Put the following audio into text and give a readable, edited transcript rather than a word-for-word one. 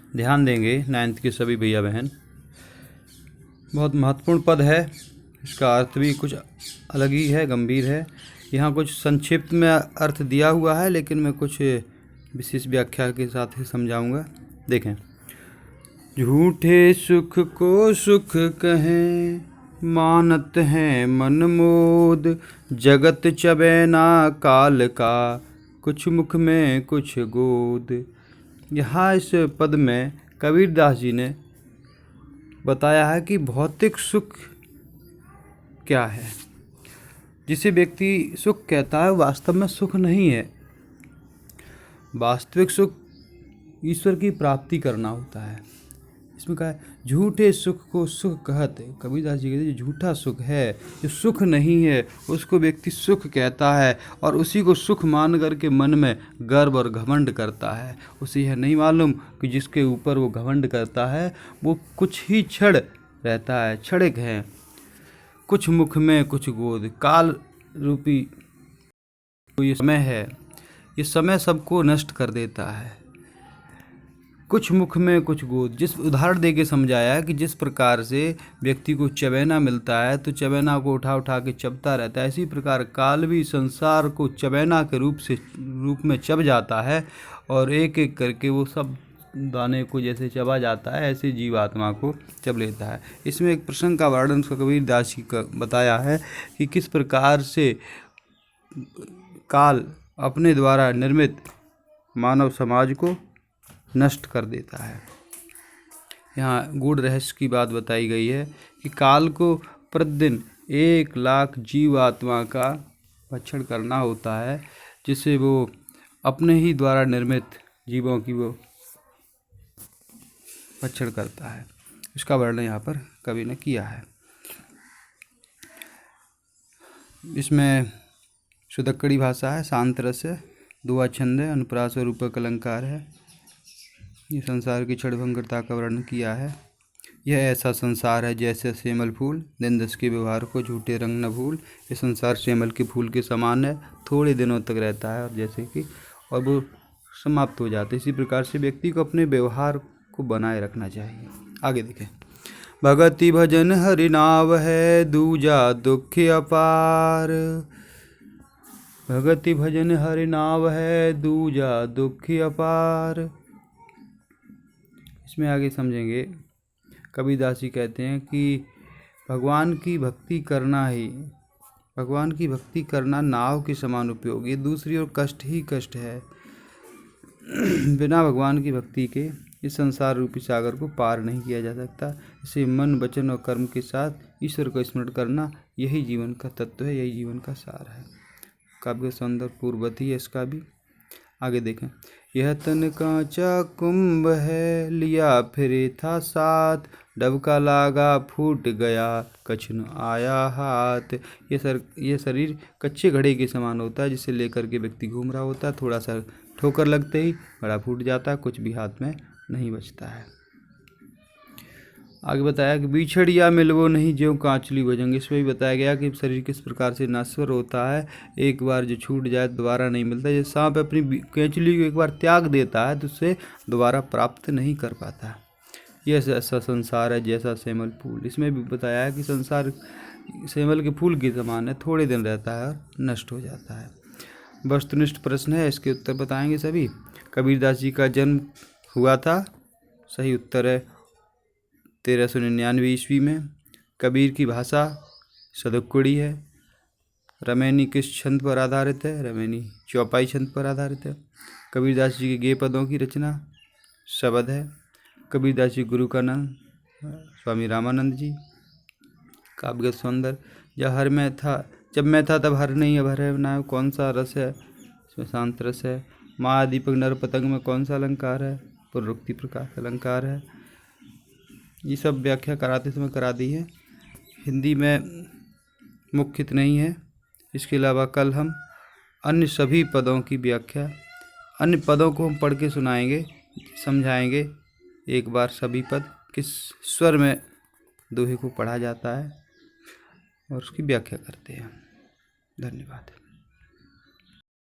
ध्यान देंगे 9th के सभी भैया बहन। बहुत महत्वपूर्ण पद है, इसका अर्थ भी कुछ अलग ही है, गंभीर है। यहाँ कुछ संक्षिप्त में अर्थ दिया हुआ है, लेकिन मैं कुछ विशेष व्याख्या के साथ ही समझाऊंगा। देखें, झूठे सुख को सुख कहें, मानत हैं मन मोद, जगत चबैना काल का, कुछ मुख में कुछ गोद। यहाँ इस पद में कबीरदास जी ने बताया है कि भौतिक सुख क्या है। जिसे व्यक्ति सुख कहता है वास्तव में सुख नहीं है। वास्तविक सुख ईश्वर की प्राप्ति करना होता है। इसमें कहा है झूठे सुख को सुख कहते। कबीरदास जी कहते हैं जो झूठा सुख है, जो सुख नहीं है, उसको व्यक्ति सुख कहता है और उसी को सुख मान करके मन में गर्व और घमंड करता है। उसे यह नहीं मालूम कि जिसके ऊपर वो घमंड करता है वो कुछ ही क्षण रहता है, क्षणिक है। कुछ मुख में कुछ गोद, काल रूपी ये समय है, ये समय सबको नष्ट कर देता है। कुछ मुख में कुछ गोद, जिस उदाहरण दे के समझाया है कि जिस प्रकार से व्यक्ति को चबैना मिलता है तो चबैना को उठा उठा के चबता रहता है, इसी प्रकार काल भी संसार को चबैना के रूप में चब जाता है और एक एक करके वो सब दाने को जैसे चबा जाता है ऐसे जीवात्मा को चब लेता है। इसमें एक प्रसंग का वर्णन कबीरदास जी का बताया है कि किस प्रकार से काल अपने द्वारा निर्मित मानव समाज को नष्ट कर देता है। यहाँ गूढ़ रहस्य की बात बताई गई है कि काल को प्रतिदिन 1,00,000 जीवात्मा का भक्षण करना होता है, जिससे वो अपने ही द्वारा निर्मित जीवों की वो भक्षण करता है। इसका वर्णन यहाँ पर कवि ने किया है। इसमें शुद्धक्कड़ी भाषा है, शांत रस है, दुआ छंद है, अनुप्रास और रूपक अलंकार है। ये संसार की क्षणभंगुरता का वर्णन किया है। यह ऐसा संसार है जैसे सेमल फूल, दिन दस के व्यवहार को झूठे रंग न भूल। ये संसार सेमल के फूल के समान है, थोड़े दिनों तक रहता है और जैसे कि और वो समाप्त हो जाता है। इसी प्रकार से व्यक्ति को अपने व्यवहार को बनाए रखना चाहिए। आगे देखें, भगति भजन हरि नाव है, दूजा दुख अपार। भगति भजन हरि नाव है, दूजा दुख अपार। इसमें आगे समझेंगे, कबीरदास जी कहते हैं कि भगवान की भक्ति करना नाव के समान उपयोगी, दूसरी ओर कष्ट ही कष्ट है। बिना भगवान की भक्ति के इस संसार रूपी सागर को पार नहीं किया जा सकता। इसे मन वचन और कर्म के साथ ईश्वर को स्मरण करना, यही जीवन का तत्व है, यही जीवन का सार है। काव्य सौंदर्य पूर्ववत ही है इसका भी। आगे देखें, यह तन कांचा कुंभ है, लिया फिरे था साथ, डबका लागा फूट गया, कछ न आया हाथ। ये शरीर कच्चे घड़े के समान होता है, जिसे लेकर के व्यक्ति घूम रहा होता है। थोड़ा सा ठोकर लगते ही घड़ा फूट जाता है, कुछ भी हाथ में नहीं बचता है। आगे बताया कि बिछड़िया मिलवो नहीं ज्यों कांचली भुजंग। इसमें भी बताया गया कि शरीर किस प्रकार से नश्वर होता है, एक बार जो छूट जाए दोबारा नहीं मिलता। जैसे सांप अपनी केंचुली को एक बार त्याग देता है तो उसे दोबारा प्राप्त नहीं कर पाता। यह ऐसा संसार है जैसा सेमल फूल। इसमें भी बताया है कि संसार सेमल के फूल के समान है, थोड़े दिन रहता है और नष्ट हो जाता है। वस्तुनिष्ठ प्रश्न है, इसके उत्तर बताएंगे सभी। कबीरदास जी का जन्म हुआ था, सही उत्तर है 1399 ईस्वी में। कबीर की भाषा सदुक्कड़ी है। रमैनी किस छंद पर आधारित है? रमैनी चौपाई छंद पर आधारित है। कबीरदास जी के गेय पदों की रचना शबद है। कबीरदास जी गुरु का नाम स्वामी रामानंद जी। काव्य सौंदर्य, जब मैं था तब हर नहीं अब हर है ना, कौन सा रस है? इसमें शांत रस है। महादीपक नर पतंग में कौन सा अलंकार है? पुनरुक्ति प्रकार अलंकार है। ये सब व्याख्या कराते समय करा दी है। हिंदी में मुख्यत नहीं है। इसके अलावा कल हम अन्य सभी पदों की व्याख्या, अन्य पदों को हम पढ़ के सुनाएंगे, समझाएंगे एक बार सभी पद किस स्वर में दोहे को पढ़ा जाता है और उसकी व्याख्या करते हैं। धन्यवाद।